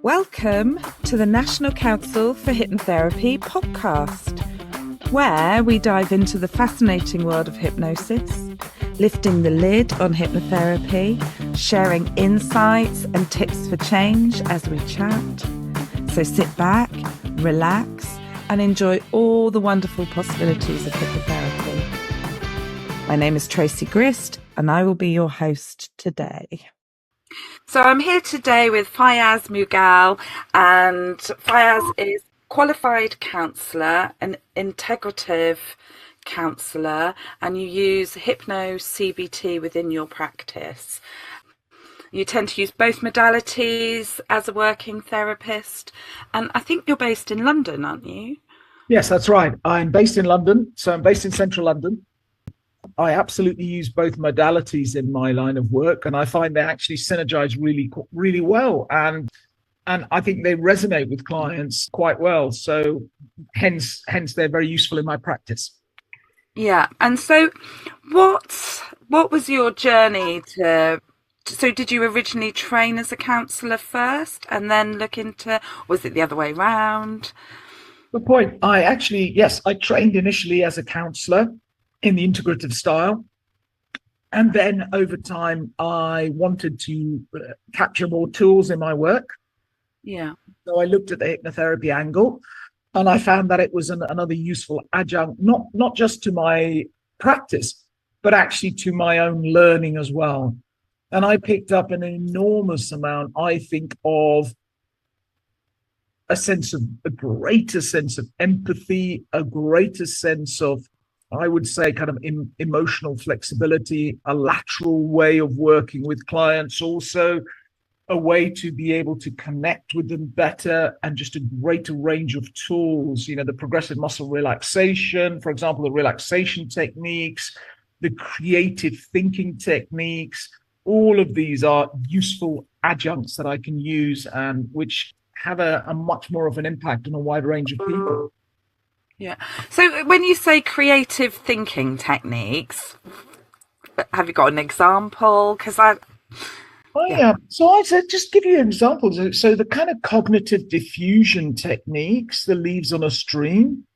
Welcome to the National Council for Hypnotherapy podcast, where we dive into the fascinating world of hypnosis, lifting the lid on hypnotherapy, sharing insights and tips for change as we chat. So sit back, relax, and enjoy all the wonderful possibilities of hypnotherapy. My name is Tracy Grist, and I will be your host today. So I'm here today with Fayaz Mughal, and Fayaz is qualified counsellor, an integrative counsellor, and you use hypno-CBT within your practice. You tend to use both modalities as a working therapist, and I think you're based in London, aren't you? Yes, that's right. I'm based in London, so I'm based in central London. I absolutely use both modalities in my line of work, and I find they actually synergize really well, and I think they resonate with clients quite well. So hence they're very useful in my practice. Yeah. And so what was your journey to, so did you originally train as a counsellor first and then look into, was it the other way around? Good point. I trained initially as a counsellor in the integrative style. And then over time, I wanted to capture more tools in my work. Yeah. So I looked at the hypnotherapy angle, and I found that it was another useful adjunct, not just to my practice, but actually to my own learning as well. And I picked up an enormous amount, I think, of a greater sense of empathy, a greater sense of, I would say, kind of emotional flexibility, a lateral way of working with clients, also a way to be able to connect with them better, and just a greater range of tools, the progressive muscle relaxation, for example, the relaxation techniques, the creative thinking techniques. All of these are useful adjuncts that I can use, and which have a much more of an impact on a wide range of people. Yeah. So when you say creative thinking techniques, have you got an example? So I said, just give you examples. So the kind of cognitive diffusion techniques, the leaves on a stream,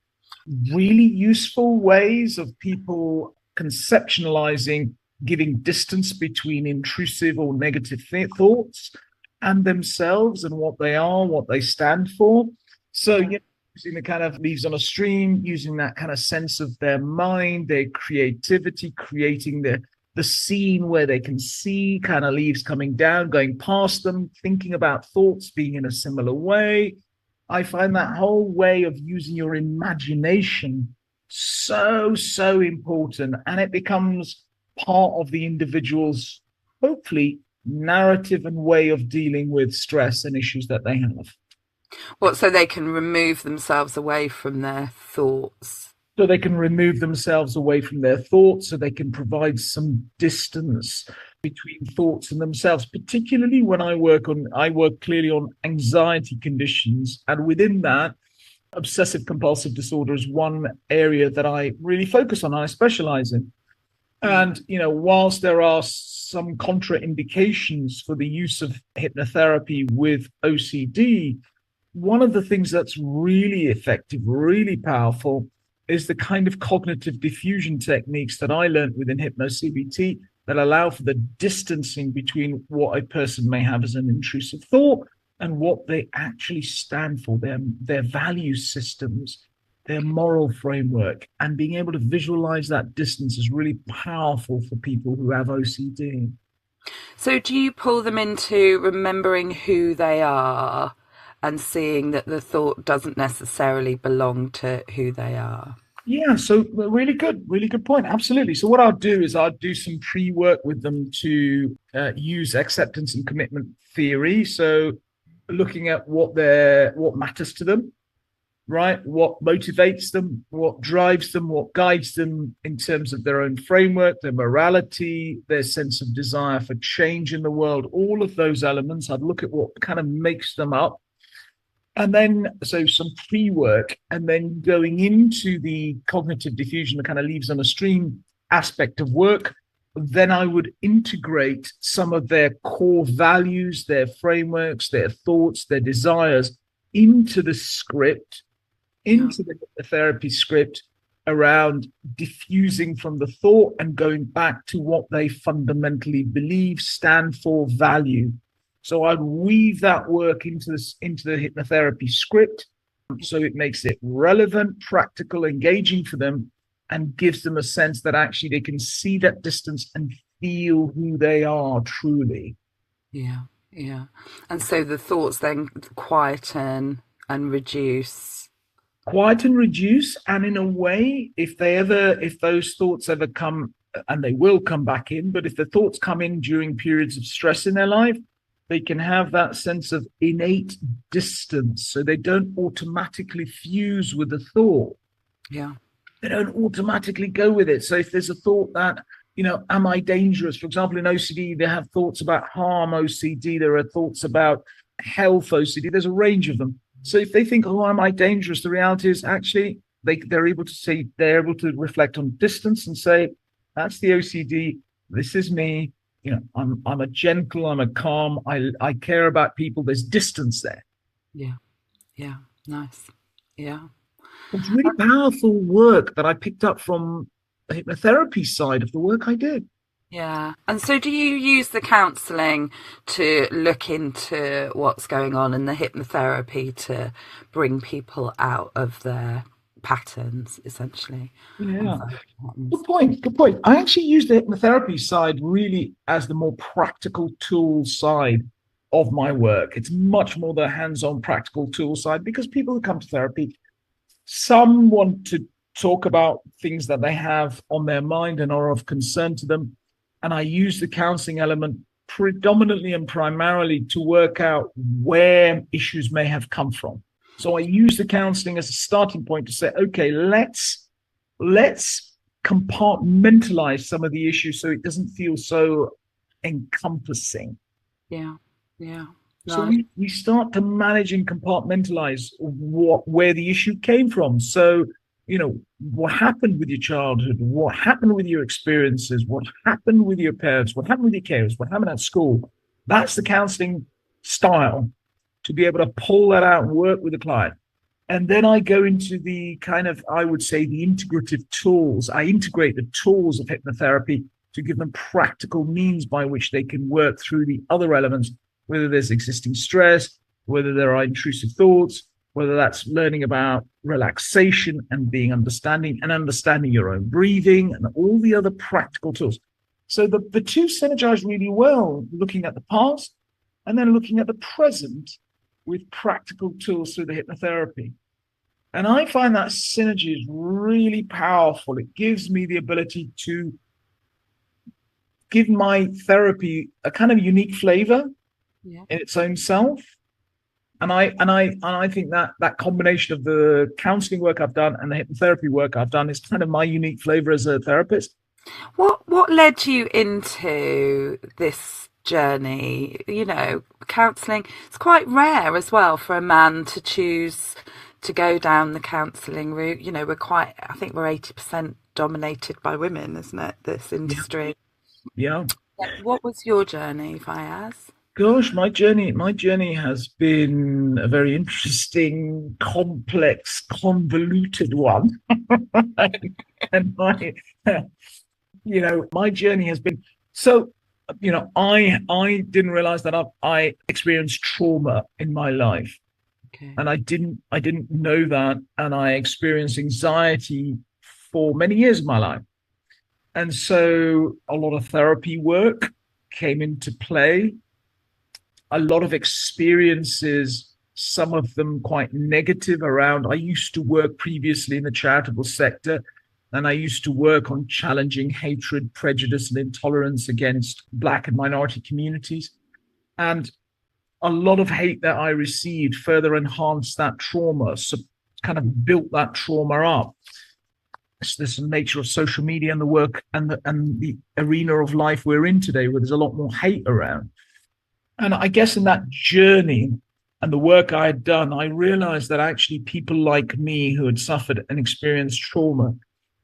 really useful ways of people conceptualizing, giving distance between intrusive or negative thoughts and themselves, and what they are, what they stand for. So, using the kind of leaves on a stream, using that kind of sense of their mind, their creativity, creating the scene where they can see kind of leaves coming down, going past them, thinking about thoughts being in a similar way. I find that whole way of using your imagination so important, and it becomes part of the individual's, hopefully, narrative and way of dealing with stress and issues that they have. So they can remove themselves away from their thoughts. So they can remove themselves away from their thoughts, so they can provide some distance between thoughts and themselves, particularly when I work clearly on anxiety conditions. And within that, obsessive compulsive disorder is one area that I really focus on and I specialize in. And, whilst there are some contraindications for the use of hypnotherapy with OCD, one of the things that's really effective, really powerful, is the kind of cognitive diffusion techniques that I learned within hypno-CBT that allow for the distancing between what a person may have as an intrusive thought and what they actually stand for, their value systems, their moral framework. And being able to visualize that distance is really powerful for people who have OCD. So do you pull them into remembering who they are and seeing that the thought doesn't necessarily belong to who they are? Yeah, so really good point. Absolutely. So what I'll do is I'll do some pre-work with them to use acceptance and commitment theory. So looking at what matters to them, right? What motivates them, what drives them, what guides them in terms of their own framework, their morality, their sense of desire for change in the world, all of those elements. I'd look at what kind of makes them up. And then, so some pre-work, and then going into the cognitive diffusion, the kind of leaves on a stream aspect of work, then I would integrate some of their core values, their frameworks, their thoughts, their desires into the script, into the therapy script, around diffusing from the thought and going back to what they fundamentally believe, stand for, value. So I'd weave that work into the hypnotherapy script, so it makes it relevant, practical, engaging for them, and gives them a sense that actually they can see that distance and feel who they are truly. Yeah, yeah. And so the thoughts then quieten and reduce. Quieten, reduce, and in a way, if those thoughts ever come, and they will come back in, but if the thoughts come in during periods of stress in their life, they can have that sense of innate distance, so they don't automatically fuse with the thought. Yeah. They don't automatically go with it. So if there's a thought that, am I dangerous? For example, in OCD, they have thoughts about harm OCD. There are thoughts about health OCD. There's a range of them. So if they think, oh, am I dangerous? The reality is actually they're able to reflect on distance and say, that's the OCD. This is me. I'm a gentle, I'm a calm. I care about people. There's distance there. Yeah. Yeah. Nice. Yeah. It's really powerful work that I picked up from the hypnotherapy side of the work I did. Yeah. And so do you use the counselling to look into what's going on in the hypnotherapy to bring people out of their patterns, essentially? Yeah. Good point. I actually use the hypnotherapy side really as the more practical tool side of my work. It's much more the hands-on practical tool side, because people who come to therapy, some want to talk about things that they have on their mind and are of concern to them. And I use the counseling element predominantly and primarily to work out where issues may have come from. So I use the counseling as a starting point to say, okay, let's compartmentalize some of the issues so it doesn't feel so encompassing. Yeah. Yeah. So we start to manage and compartmentalize where the issue came from. So, what happened with your childhood, what happened with your experiences, what happened with your parents, what happened with your carers, what happened at school. That's the counseling style, to be able to pull that out and work with the client. And then I go into the kind of, I would say, the integrative tools. I integrate the tools of hypnotherapy to give them practical means by which they can work through the other elements, whether there's existing stress, whether there are intrusive thoughts, whether that's learning about relaxation and being understanding your own breathing and all the other practical tools. So the two synergize really well, looking at the past and then looking at the present with practical tools through the hypnotherapy. And I find that synergy is really powerful. It gives me the ability to give my therapy a kind of unique flavor in its own self. And I think that combination of the counseling work I've done and the hypnotherapy work I've done is kind of my unique flavor as a therapist. What led you into this journey? Counseling, it's quite rare as well for a man to choose to go down the counseling route. I think we're 80% dominated by women, isn't it, this industry? Yeah. What was your journey, Fayaz? Gosh, my journey has been a very interesting, complex, convoluted one. And my journey has been so, I didn't realize that I experienced trauma in my life. Okay. And I didn't know that. And I experienced anxiety for many years of my life. And so a lot of therapy work came into play. A lot of experiences, some of them quite negative around. I used to work previously in the charitable sector, and I used to work on challenging hatred, prejudice, and intolerance against Black and minority communities. And a lot of hate that I received further enhanced that trauma, so kind of built that trauma up. This is the nature of social media and the work and the arena of life we're in today, where there's a lot more hate around. And I guess in that journey and the work I had done, I realized that actually people like me who had suffered and experienced trauma,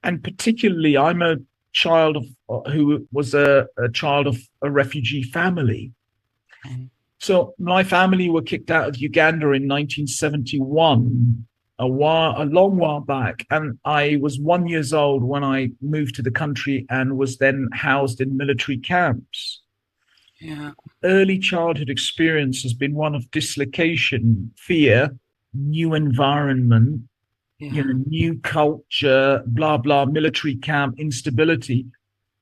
and particularly I'm a child of who was a child of a refugee family. Okay. So my family were kicked out of Uganda in 1971, a long while back, and I was 1 year old when I moved to the country and was then housed in military camps. Yeah. Early childhood experience has been one of dislocation, fear, new environment, Yeah. new culture, blah, blah, military camp, instability.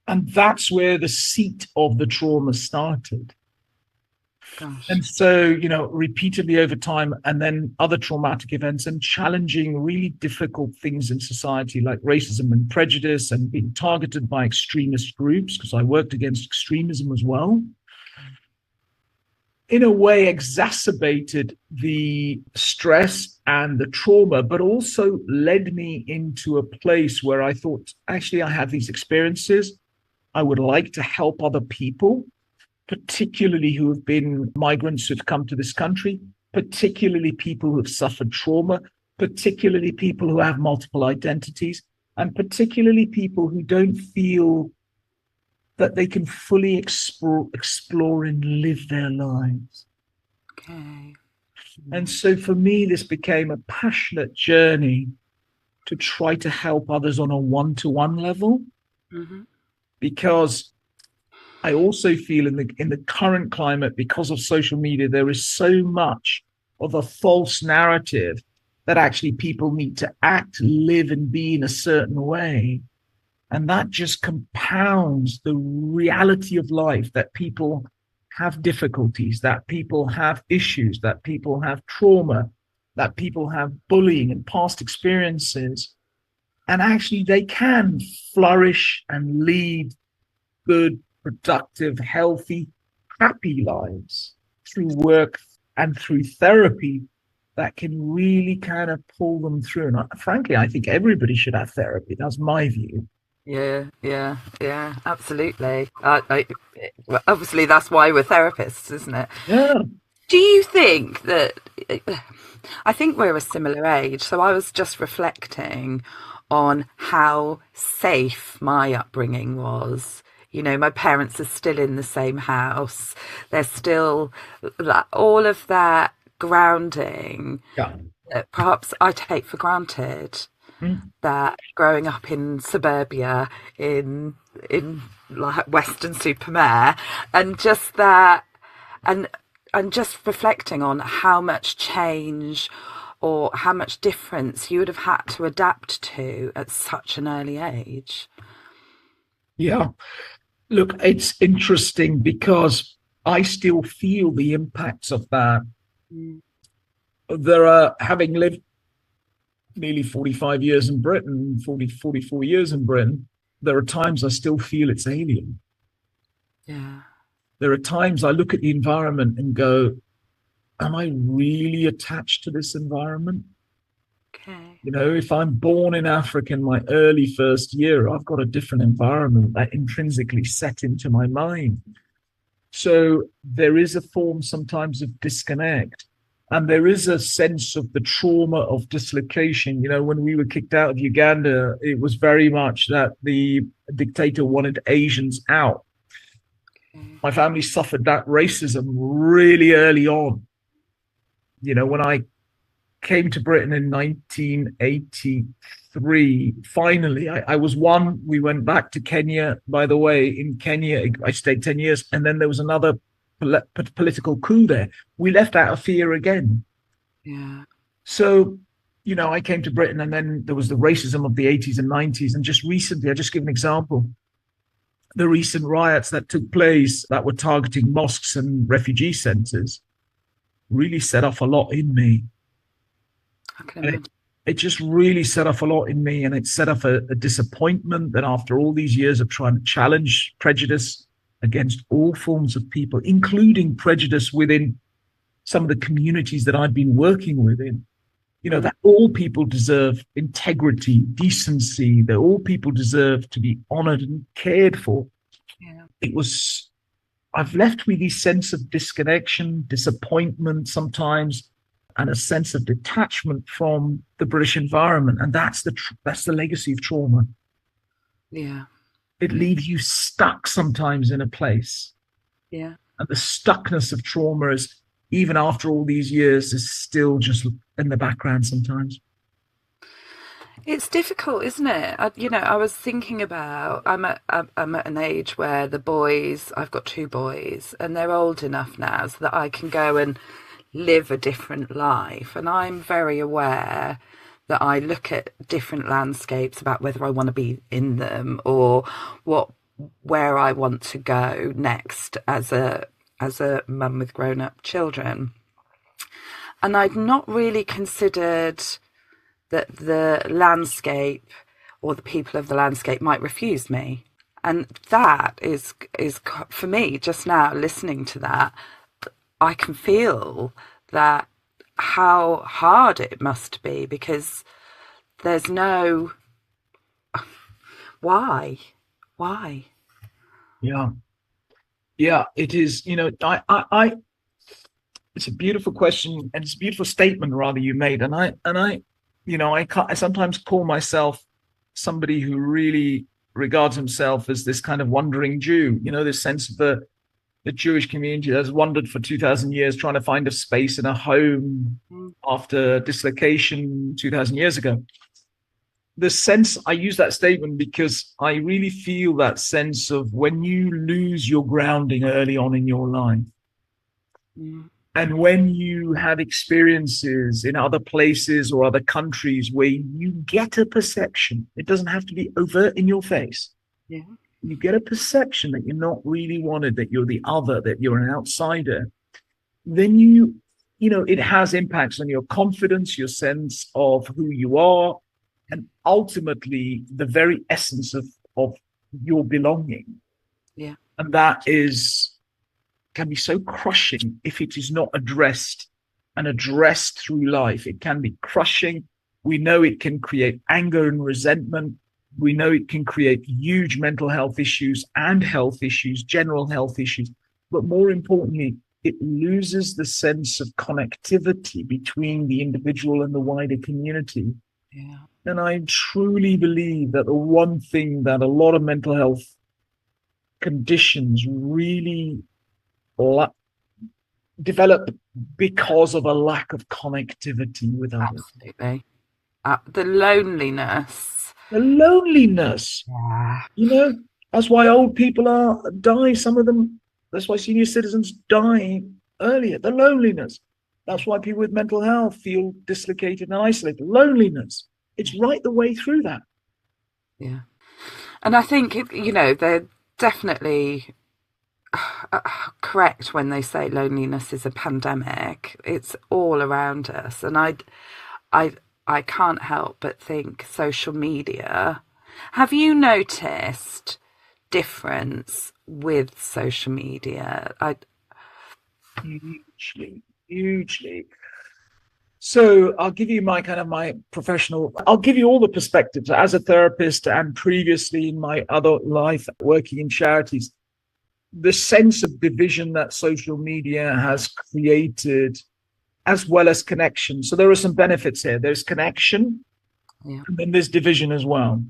And that's where the seat of the trauma started. Gosh. And so, repeatedly over time, and then other traumatic events and challenging really difficult things in society like racism and prejudice and being targeted by extremist groups, because I worked against extremism as well, in a way exacerbated the stress and the trauma, but also led me into a place where I thought, actually, I have these experiences. I would like to help other people, particularly who have been migrants who've come to this country, particularly people who have suffered trauma, particularly people who have multiple identities, and particularly people who don't feel that they can fully explore and live their lives. Okay. And so for me, this became a passionate journey to try to help others on a one-to-one level, because I also feel in the current climate, because of social media, there is so much of a false narrative that actually people need to act, live, and be in a certain way. And that just compounds the reality of life, that people have difficulties, that people have issues, that people have trauma, that people have bullying and past experiences. And actually they can flourish and lead good, productive, healthy, happy lives through work and through therapy that can really kind of pull them through. And frankly, I think everybody should have therapy. That's my view. Yeah, absolutely. Obviously, that's why we're therapists, isn't it? Yeah. Do you think that, I think we're a similar age, so I was just reflecting on how safe my upbringing was. My parents are still in the same house. There's still all of that grounding that perhaps I take for granted. That growing up in suburbia in like Weston-super-Mare, and just that, and just reflecting on how much change or how much difference you would have had to adapt to at such an early age. Yeah. Look, it's interesting because I still feel the impacts of that. Having lived nearly 45 years in Britain, 44 years in Britain, there are times I still feel it's alien. Yeah. There are times I look at the environment and go, am I really attached to this environment? Okay. If I'm born in Africa in my early first year, I've got a different environment that intrinsically set into my mind. So there is a form sometimes of disconnect. And there is a sense of the trauma of dislocation. When we were kicked out of Uganda, it was very much that the dictator wanted Asians out. My family suffered that racism really early on. When I came to Britain in 1983, finally, we went back to Kenya. By the way, in Kenya, I stayed 10 years. And then there was another political coup there. We left out of fear again. Yeah. So, I came to Britain, and then there was the racism of the 80s and 90s. And just recently, I'll just give an example. The recent riots that took place that were targeting mosques and refugee centers really set off a lot in me. I can imagine. It just really set off a lot in me, and it set off a disappointment that after all these years of trying to challenge prejudice against all forms of people, including prejudice within some of the communities that I've been working within, that all people deserve integrity, decency, that all people deserve to be honored and cared for. Yeah. I've left with this sense of disconnection, disappointment sometimes, and a sense of detachment from the British environment. And that's the legacy of trauma. Yeah. it leaves you stuck sometimes in a place. Yeah. And the stuckness of trauma is, even after all these years, is still just in the background sometimes. It's difficult, isn't it? I was thinking about, I'm at an age where I've got two boys, and they're old enough now so that I can go and live a different life. And I'm very aware that I look at different landscapes about whether I want to be in them or where I want to go next as a mum with grown-up children. And I'd not really considered that the landscape or the people of the landscape might refuse me. And that is for me, just now listening to that, I can feel that how hard it must be, because there's no why. Yeah, it is. I it's a beautiful question, and it's a beautiful statement rather you made. And I sometimes call myself somebody who really regards himself as this kind of wandering Jew, this sense of the Jewish community has wandered for 2,000 years trying to find a space in a home after dislocation 2,000 years ago. The sense, I use that statement because I really feel that sense of when you lose your grounding early on in your life, and when you have experiences in other places or other countries where you get a perception, it doesn't have to be overt in your face. Yeah. You get a perception that you're not really wanted, that you're the other, that you're an outsider, then it has impacts on your confidence, your sense of who you are, and ultimately the very essence of your belonging. Yeah. And that can be so crushing if it is not addressed through life. It can be crushing. We know it can create anger and resentment. We know it can create huge mental health issues and health issues, general health issues. But more importantly, it loses the sense of connectivity between the individual and the wider community. Yeah. And I truly believe that the one thing that a lot of mental health conditions really develop because of a lack of connectivity with others. Absolutely. The loneliness. The loneliness. Yeah. That's why old people die. Some of them, that's why senior citizens die earlier. The loneliness. That's why people with mental health feel dislocated and isolated. Loneliness. It's right the way through that. Yeah. And I think, they're definitely correct when they say loneliness is a pandemic. It's all around us. And I can't help but think social media. Have you noticed difference with social media? Hugely. So I'll give you I'll give you all the perspectives as a therapist and previously in my other life working in charities. The sense of division that social media has created, as well as connection. So there are some benefits here. There's connection, and then there's division as well.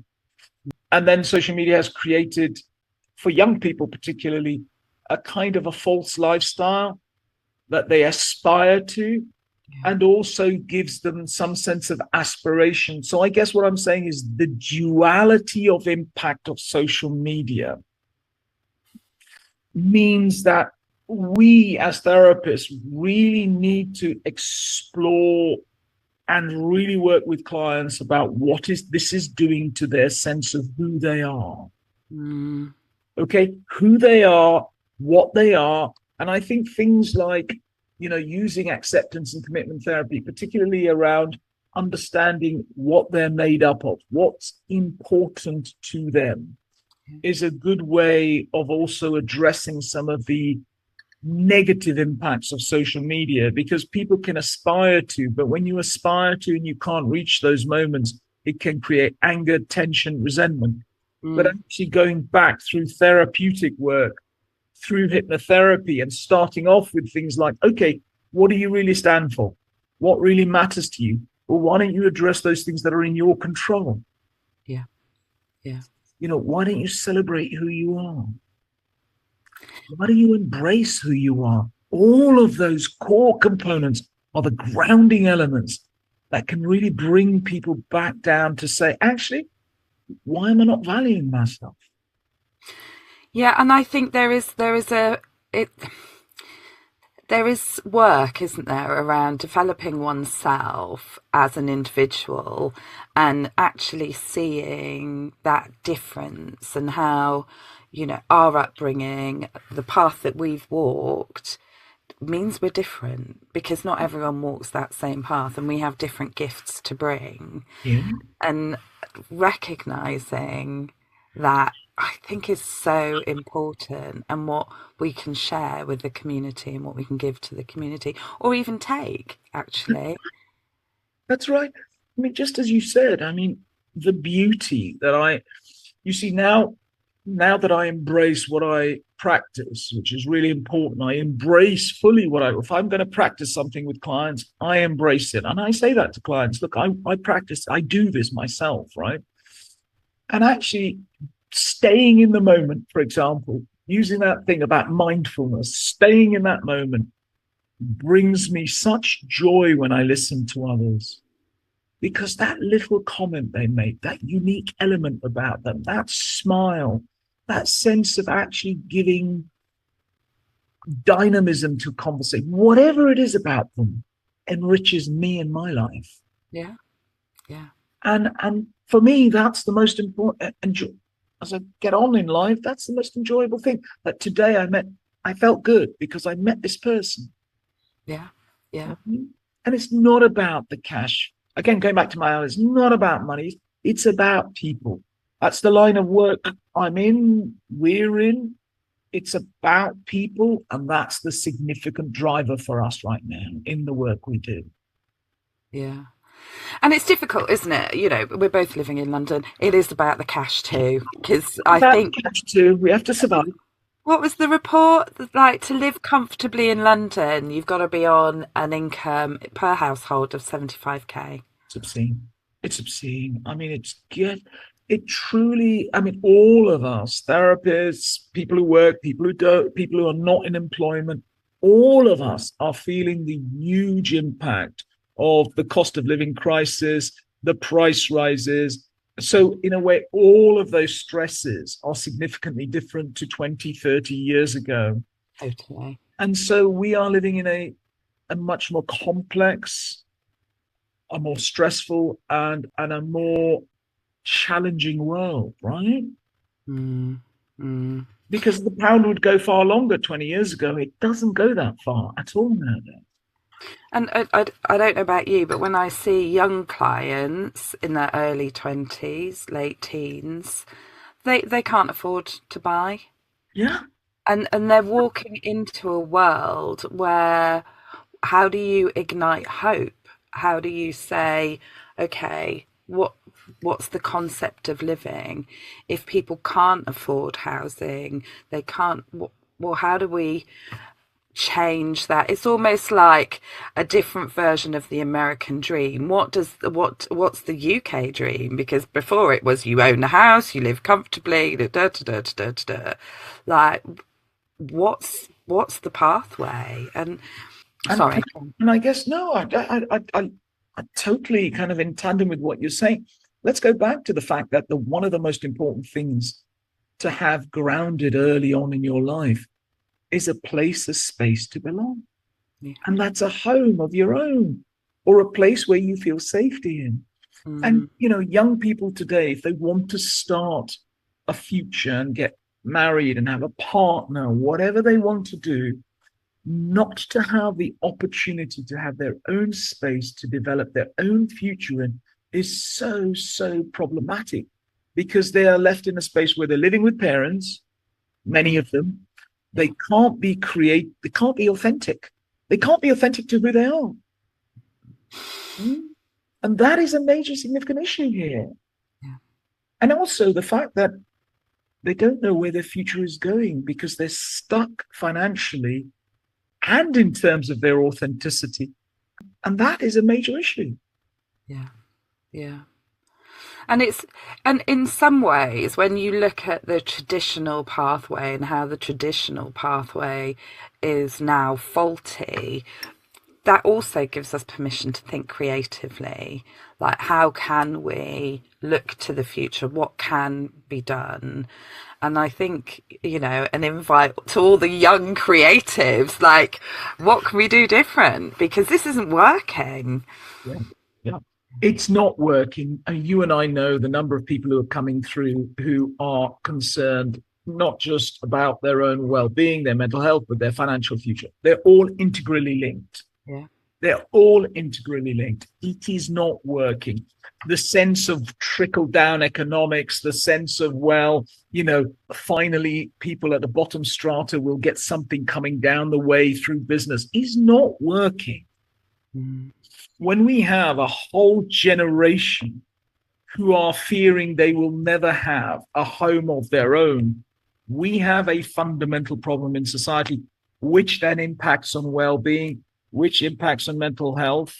And then social media has created, for young people particularly, a kind of a false lifestyle that they aspire to, and also gives them some sense of aspiration. So I guess what I'm saying is the duality of impact of social media means that we as therapists really need to explore and really work with clients about what this is doing to their sense of who they are. Okay, who they are, what they are. And I think things like, using acceptance and commitment therapy, particularly around understanding what they're made up of, what's important to them, is a good way of also addressing some of the negative impacts of social media, because people can aspire to, but when you aspire to and you can't reach those moments, it can create anger, tension, resentment. But actually going back through therapeutic work, through hypnotherapy, and starting off with things like, okay, what do you really stand for? What really matters to you? Well, why don't you address those things that are in your control? Yeah. Why don't you celebrate who you are? Why do you embrace who you are? All of those core components are the grounding elements that can really bring people back down to say, actually, why am I not valuing myself? Yeah, and I think there is work, isn't there, around developing oneself as an individual and actually seeing that difference and how, our upbringing, the path that we've walked means we're different because not everyone walks that same path and we have different gifts to bring. Yeah. And recognizing that, I think, is so important, and what we can share with the community and what we can give to the community or even take, actually. That's right. I mean, just as you said, I mean, the beauty that you see now that I embrace what I practice, which is really important, I embrace fully if I'm going to practice something with clients, I embrace it. And I say that to clients, look, I practice, I do this myself, right? And actually staying in the moment, for example, using that thing about mindfulness, staying in that moment brings me such joy when I listen to others. Because that little comment they make, that unique element about them, that smile, that sense of actually giving dynamism to conversation, whatever it is about them, enriches me and my life. Yeah. Yeah. And for me, that's the most important. As I get on in life, that's the most enjoyable thing. That today I felt good because I met this person. Yeah. Yeah. And it's not about the cash. Again, going back to my own, it's not about money. It's about people. That's the line of work I'm in, we're in. It's about people. And that's the significant driver for us right now in the work we do. Yeah. And it's difficult, isn't it? We're both living in London. It is about the cash too, because I think cash too. We have to survive. What was the report? Like, to live comfortably in London, you've got to be on an income per household of 75k. It's obscene. It's obscene. I mean, it truly, I mean, all of us, therapists, people who work, people who don't, people who are not in employment, all of us are feeling the huge impact of the cost of living crisis, the price rises. So in a way, all of those stresses are significantly different to 20, 30 years ago. Totally. And so we are living in a much more complex, a more stressful and a more challenging world, right? Because the pound would go far longer 20 years ago. It doesn't go that far at all nowadays. And I don't know about you, but when I see young clients in their early 20s, late teens, they can't afford to buy. Yeah. And they're walking into a world where, how do you ignite hope? How do you say, okay, what's the concept of living if people can't afford housing? They can't. Well, how do we change that? It's almost like a different version of the American dream. What's the UK dream? Because before it was you own a house, you live comfortably, like what's the pathway? And sorry. And I guess no, I totally kind of in tandem with what you're saying. Let's go back to the fact that one of the most important things to have grounded early on in your life is a place, a space to belong. Yeah. And that's a home of your own, or a place where you feel safety in. And, young people today, if they want to start a future and get married and have a partner, whatever they want to do, not to have the opportunity to have their own space to develop their own future in is so problematic, because they are left in a space where they're living with parents, many of them. They can't be they can't be authentic. They can't be authentic to who they are. And that is a major significant issue here. Yeah. And also the fact that they don't know where their future is going because they're stuck financially and in terms of their authenticity. And that is a major issue. Yeah. Yeah. And in some ways, when you look at the traditional pathway and how the traditional pathway is now faulty, that also gives us permission to think creatively. Like, how can we look to the future? What can be done? And I think, an invite to all the young creatives, like, what can we do different? Because this isn't working. Yeah. Yeah. It's not working. And you and I know the number of people who are coming through who are concerned not just about their own well-being, their mental health, but their financial future. They're all integrally linked. Yeah. They're all integrally linked. It is not working. The sense of trickle-down economics, the sense of, finally people at the bottom strata will get something coming down the way through business is not working. Mm. When we have a whole generation who are fearing they will never have a home of their own, we have a fundamental problem in society, which then impacts on well-being, which impacts on mental health.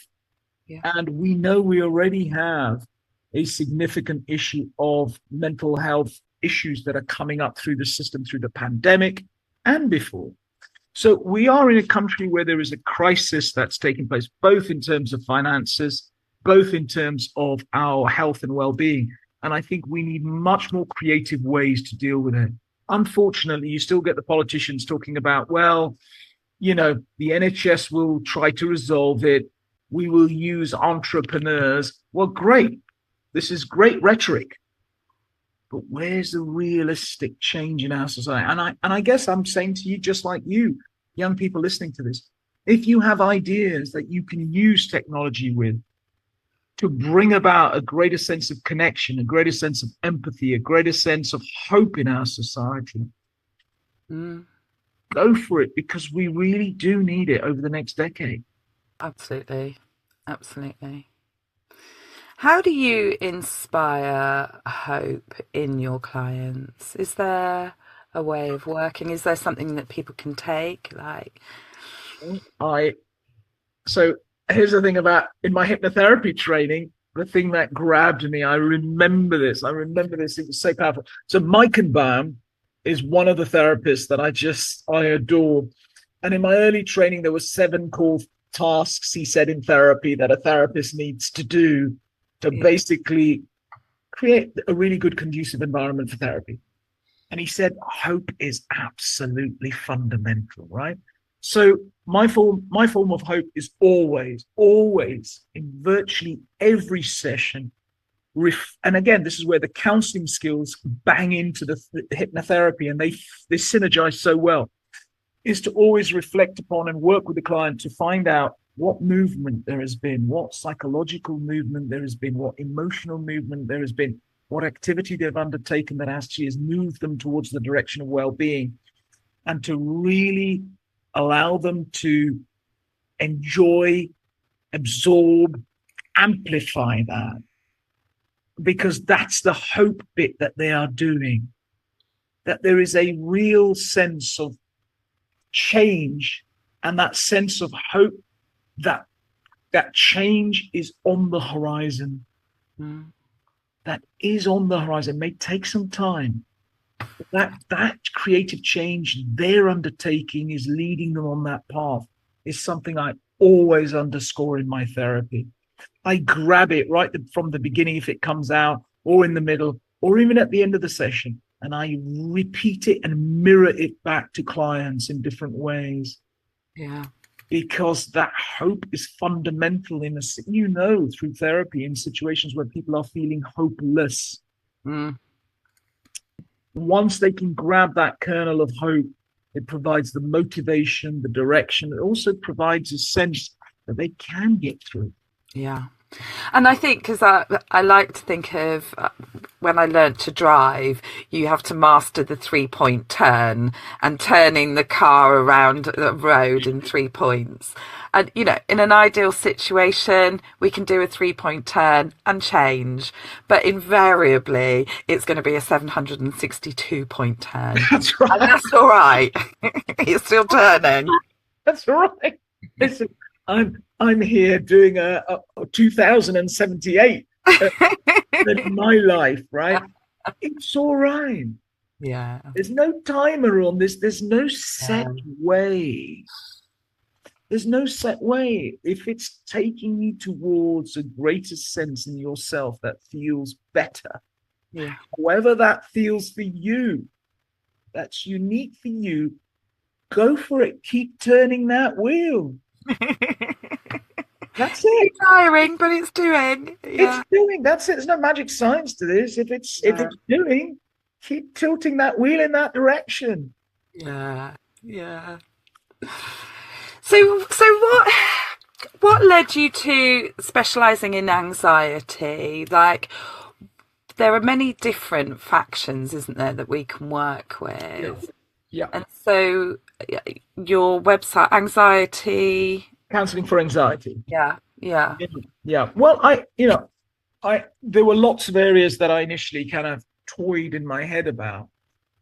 Yeah. And we know we already have a significant issue of mental health issues that are coming up through the system, through the pandemic and before. So we are in a country where there is a crisis that's taking place, both in terms of finances, both in terms of our health and well-being. And I think we need much more creative ways to deal with it. Unfortunately, you still get the politicians talking about, the NHS will try to resolve it. We will use entrepreneurs. Well, great. This is great rhetoric. But where's the realistic change in our society? And I guess I'm saying to you, just like you, young people listening to this, if you have ideas that you can use technology with to bring about a greater sense of connection, a greater sense of empathy, a greater sense of hope in our society, go for it, because we really do need it over the next decade. Absolutely. Absolutely. How do you inspire hope in your clients? Is there a way of working? Is there something that people can take? So here's the thing about, in my hypnotherapy training, the thing that grabbed me, I remember this, it was so powerful. So Mike is one of the therapists that I adore. And in my early training, there were 7 core tasks, he said, in therapy that a therapist needs to do to basically create a really good, conducive environment for therapy. And he said, hope is absolutely fundamental, right? So my form of hope is always in virtually every session. And again, this is where the counseling skills bang into the hypnotherapy, and they synergize so well, is to always reflect upon and work with the client to find out what movement there has been, what psychological movement there has been, what emotional movement there has been, what activity they've undertaken that actually has moved them towards the direction of well-being, and to really allow them to enjoy, absorb, amplify that, because that's the hope bit that they are doing, that there is a real sense of change and that sense of hope, that change is on the horizon. That is on the horizon. It may take some time, but that creative change they're undertaking is leading them on that path, is something I always underscore in my therapy. I grab it right from the beginning if it comes out, or in the middle, or even at the end of the session, and I repeat it and mirror it back to clients in different ways. Yeah. Because that hope is fundamental through therapy, in situations where people are feeling hopeless. Once they can grab that kernel of hope, it provides the motivation, the direction. It also provides a sense that they can get through. Yeah. And I think, because I like to think of when I learnt to drive, you have to master the 3-point turn and turning the car around the road in 3 points. And, in an ideal situation, we can do a 3-point turn and change. But invariably, it's going to be a 762-point turn. That's right. And that's all right. You're still turning. That's right. Listen, I'm here doing a 2078. lived my life, right? It's all right. Yeah. There's no timer on this. There's no set way. There's no set way. If it's taking you towards a greater sense in yourself that feels better, Yeah. however that feels for you, that's unique for you, go for it. Keep turning that wheel. That's it. It's tiring, but it's doing. Yeah. It's doing. That's it. There's no magic science to this. If it's doing, keep tilting that wheel in that direction. Yeah. Yeah. So what led you to specialising in anxiety? Like, there are many different factions, isn't there, that we can work with? Yeah. And so your website, anxiety. Counseling for anxiety. Yeah. Well, there were lots of areas that I initially kind of toyed in my head about,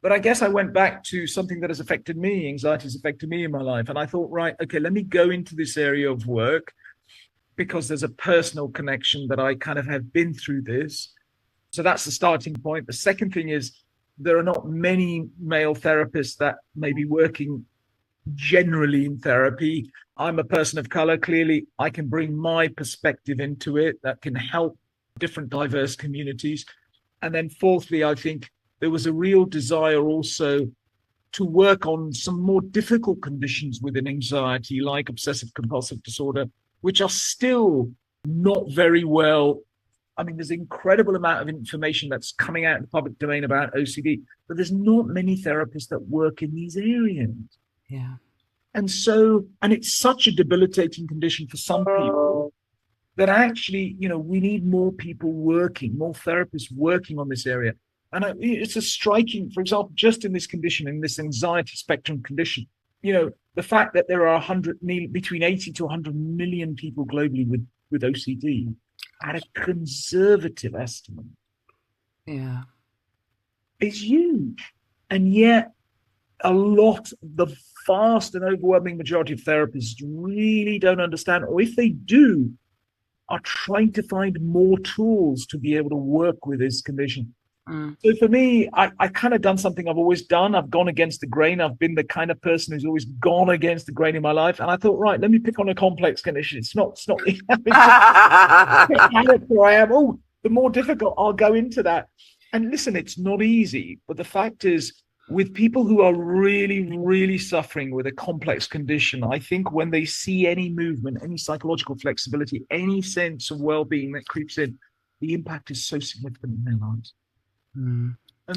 but I guess I went back to something that has affected me. Anxiety has affected me in my life. And I thought, right, okay, let me go into this area of work because there's a personal connection that I kind of have been through this. So that's the starting point. The second thing is there are not many male therapists that may be working generally in therapy. I'm a person of color. Clearly, I can bring my perspective into it that can help different diverse communities. And then fourthly, I think there was a real desire also to work on some more difficult conditions within anxiety, like obsessive compulsive disorder, which are still not very well. I mean, there's an incredible amount of information that's coming out in the public domain about OCD, but there's not many therapists that work in these areas. Yeah. And it's such a debilitating condition for some people that actually, we need more people working, more therapists working on this area. And it's a striking, for example, just in this condition, in this anxiety spectrum condition, the fact that there are between 80 to 100 million people globally with OCD at a conservative estimate is huge. And yet the vast and overwhelming majority of therapists really don't understand, or if they do, are trying to find more tools to be able to work with this condition. So for me, I kind of done something I've always done. I've gone against the grain. I've been the kind of person who's always gone against the grain in my life. And I thought, right, let me pick on a complex condition. It's not where I am. Oh, the more difficult, I'll go into that. And listen, it's not easy. But the fact is, with people who are really, really suffering with a complex condition, I think when they see any movement, any psychological flexibility, any sense of well-being that creeps in, the impact is so significant in their lives.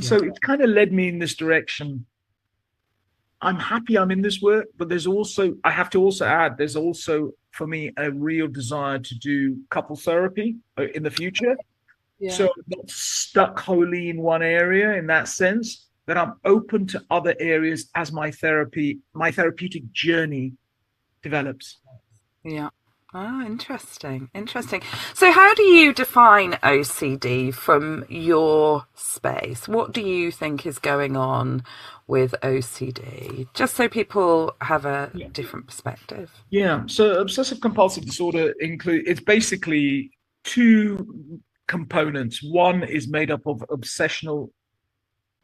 So it kind of led me in this direction. I'm happy I'm in this work, but I have to also add, there's also for me a real desire to do couple therapy in the future. So I'm not stuck wholly in one area in that sense, that I'm open to other areas as my therapeutic journey develops. Yeah. Oh, interesting. So how do you define OCD from your space? What do you think is going on with OCD? Just so people have a different perspective. Yeah. So obsessive compulsive disorder it's basically two components. One is made up of obsessional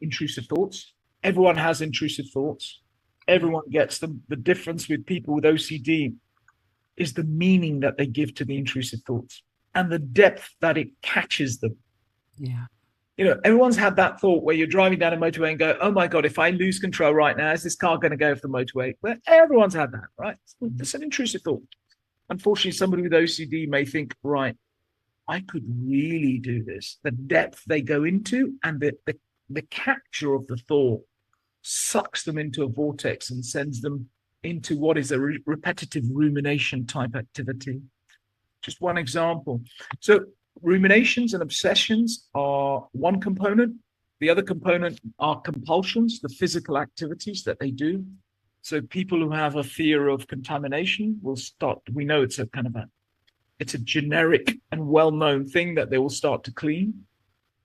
intrusive thoughts. Everyone has intrusive thoughts. Everyone gets them. The difference with people with OCD is the meaning that they give to the intrusive thoughts and the depth that it catches them. Yeah. Everyone's had that thought where you're driving down a motorway and go, oh my God, if I lose control right now, is this car going to go off the motorway? Well, everyone's had that, right? It's an intrusive thought. Unfortunately, somebody with OCD may think, right, I could really do this. The depth they go into and the capture of the thought sucks them into a vortex and sends them into what is a repetitive rumination type activity. Just one example. So ruminations and obsessions are one component. The other component are compulsions, the physical activities that they do. So people who have a fear of contamination we know it's a generic and well-known thing that they will start to clean.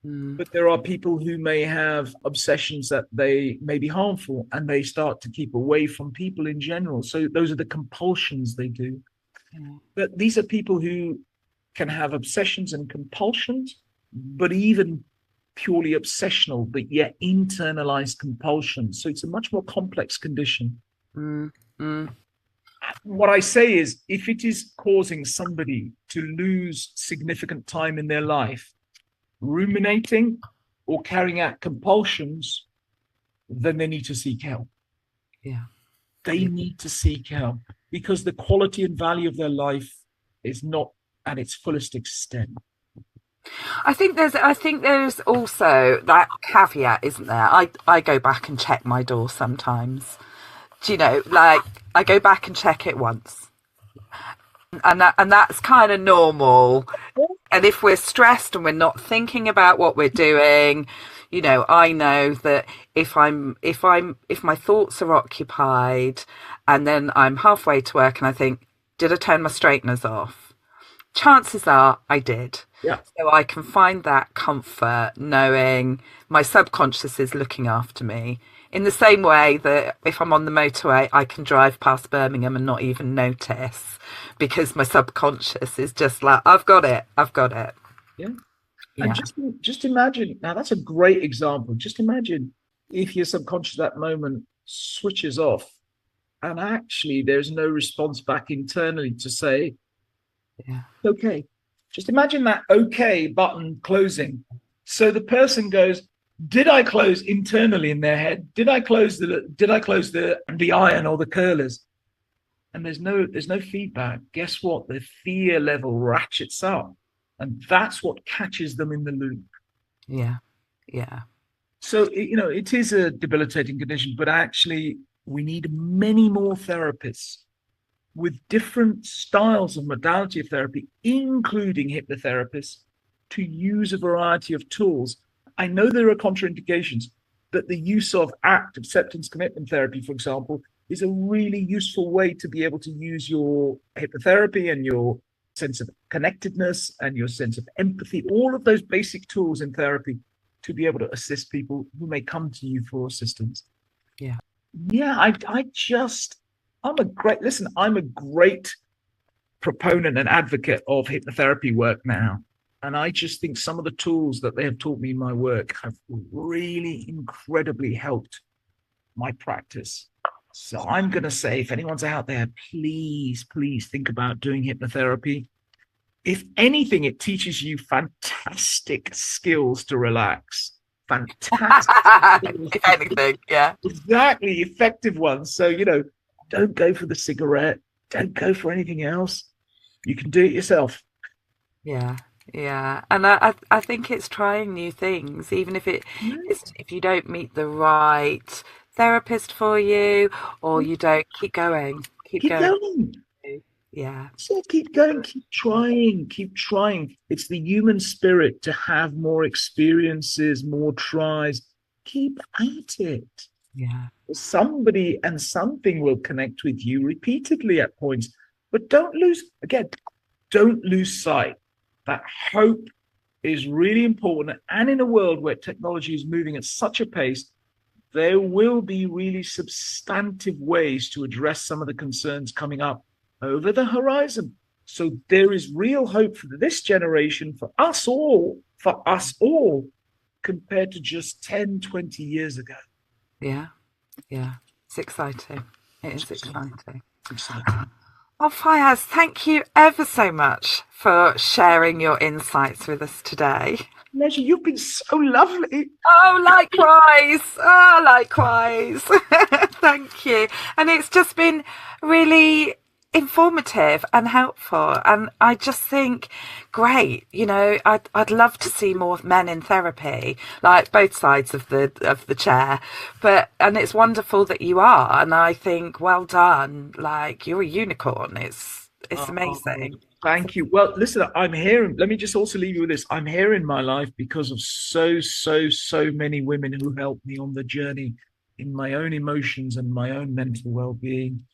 But there are people who may have obsessions that they may be harmful and they start to keep away from people in general. So those are the compulsions they do. But these are people who can have obsessions and compulsions but even purely obsessional, but yet internalized compulsion. So it's a much more complex condition. What I say is, if it is causing somebody to lose significant time in their life, ruminating or carrying out compulsions, then they need to seek help. Yeah. They need to seek help because the quality and value of their life is not at its fullest extent. I think there's also that caveat, isn't there? I go back and check my door sometimes. Do you know, like I go back and check it once. And that's kind of normal. And if we're stressed and we're not thinking about what we're doing, you know, I know that if my thoughts are occupied and then I'm halfway to work and I think, did I turn my straighteners off? Chances are I did. Yeah. So I can find that comfort knowing my subconscious is looking after me. In the same way that if I'm on the motorway, I can drive past Birmingham and not even notice because my subconscious is just like, I've got it. Yeah. Yeah. And just imagine, now that's a great example. Just imagine if your subconscious at that moment switches off and actually there's no response back internally to say, Yeah. okay. Just imagine that okay button closing. So the person goes, did I close internally in their head? Did I close the iron or the curlers? And there's no feedback. Guess what? The fear level ratchets up. And that's what catches them in the loop. Yeah. Yeah. So, it is a debilitating condition, but actually we need many more therapists with different styles of modality of therapy, including hypnotherapists, to use a variety of tools. I know there are contraindications, but the use of ACT, acceptance commitment therapy, for example, is a really useful way to be able to use your hypnotherapy and your sense of connectedness and your sense of empathy, all of those basic tools in therapy to be able to assist people who may come to you for assistance. Yeah. Yeah, I'm a great proponent and advocate of hypnotherapy work now. And I just think some of the tools that they have taught me in my work have really incredibly helped my practice. So I'm going to say, if anyone's out there, please think about doing hypnotherapy. If anything, it teaches you fantastic skills to relax. Fantastic. If anything, yeah. Exactly, effective ones. So, don't go for the cigarette. Don't go for anything else. You can do it yourself. Yeah. Yeah. And I think it's trying new things, even if if you don't meet the right therapist for you or you don't, keep going. Keep going. Yeah. So keep going, keep trying. It's the human spirit to have more experiences, more tries. Keep at it. Yeah. Somebody and something will connect with you repeatedly at points, but don't lose sight that hope is really important. And in a world where technology is moving at such a pace, there will be really substantive ways to address some of the concerns coming up over the horizon. So there is real hope for this generation, for us all, compared to just 10, 20 years ago. Yeah. Yeah. It's exciting. It is exciting. Exciting. Oh, Fayaz, thank you ever so much for sharing your insights with us today. Pleasure. You've been so lovely. Oh, likewise. Thank you. And it's just been really informative and helpful, and I just think great, I'd love to see more men in therapy, like both sides of the chair, and it's wonderful that you are, and I think well done, like you're a unicorn. It's amazing. Thank you. Well, listen, I'm here. Let me just also leave you with this. I'm here in my life because of so many women who helped me on the journey in my own emotions and my own mental well-being.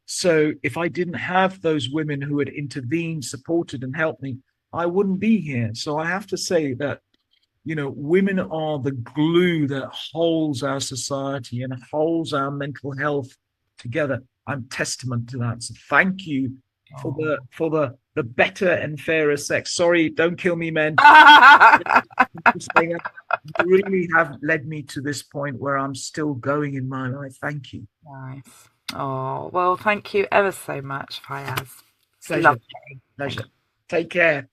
So if I didn't have those women who had intervened, supported, and helped me, I wouldn't be here. So I have to say that, women are the glue that holds our society and holds our mental health together. I'm testament to that. So thank you for the the better and fairer sex. Sorry, don't kill me, men. You really have led me to this point where I'm still going in my life. Thank you. Nice. Oh, well, thank you ever so much, Fayaz. It's Pleasure. lovely. Pleasure. Take care.